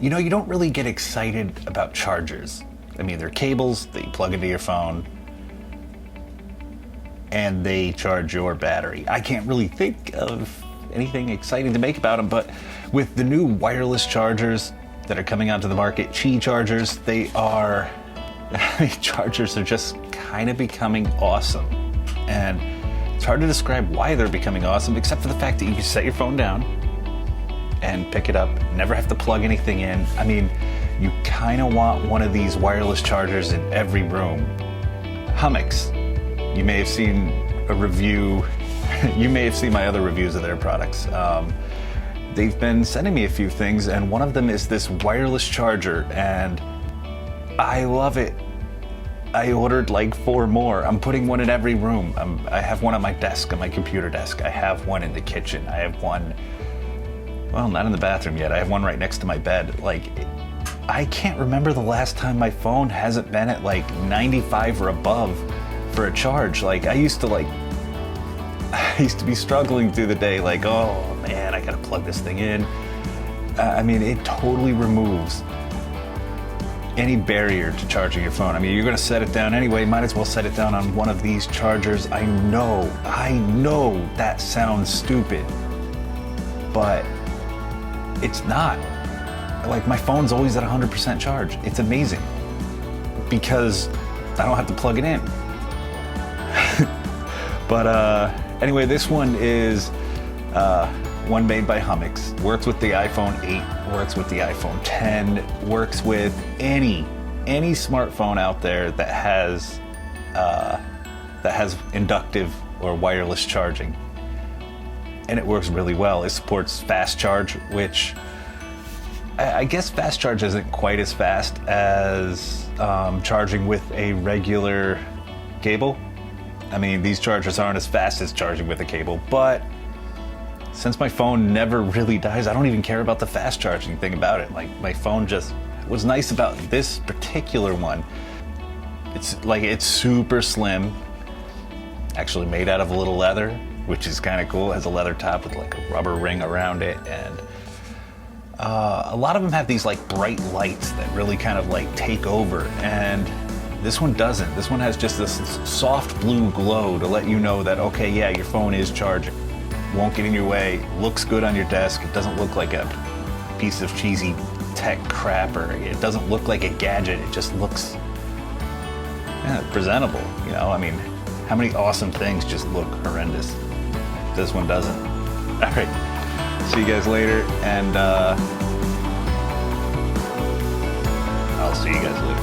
You know, you don't really get excited about chargers. I mean, they're cables that you plug into your phone and they charge your battery. I can't really think of anything exciting to make about them, but with the new wireless chargers that are coming onto the market, Qi chargers, chargers are just kind of becoming awesome. And it's hard to describe why they're becoming awesome, except for the fact that you can set your phone down and pick it up, never have to plug anything in. I mean, you kind of want one of these wireless chargers in every room. Humixx, you may have seen a review, you may have seen my other reviews of their products. They've been sending me a few things, and one of them is this wireless charger, and I love it. I ordered like 4 more. I'm putting one in every room. I have one on my desk, on my computer desk. I have one in the kitchen. I have one, well, not in the bathroom yet. I have one right next to my bed. Like, I can't remember the last time my phone hasn't been at like 95 or above for a charge. Like, I used to be struggling through the day, like, oh man, I gotta plug this thing in. I mean, it totally removes any barrier to charging your phone. I mean, you're gonna set it down anyway, might as well set it down on one of these chargers. I know that sounds stupid, but it's not. Like, my phone's always at 100% charge. It's amazing because I don't have to plug it in. But anyway, this one is one made by Humixx. Works with the iPhone 8, works with the iPhone 10, works with any smartphone out there that has inductive or wireless charging. And it works really well. It supports fast charge, which I guess fast charge isn't quite as fast as charging with a regular cable. I mean, these chargers aren't as fast as charging with a cable, but since my phone never really dies, I don't even care about the fast charging thing about it. Like, my phone just, what's nice about this particular one, it's super slim, actually made out of a little leather, which is kind of cool. It has a leather top with like a rubber ring around it, and a lot of them have these like bright lights that really kind of like take over, and this one doesn't. This one has just this soft blue glow to let you know that, okay, yeah, your phone is charging. Won't get in your way, looks good on your desk. It doesn't look like a piece of cheesy tech crap, or it doesn't look like a gadget. It just looks presentable, you know? I mean, how many awesome things just look horrendous? This one doesn't. All right, see you guys later, and I'll see you guys later.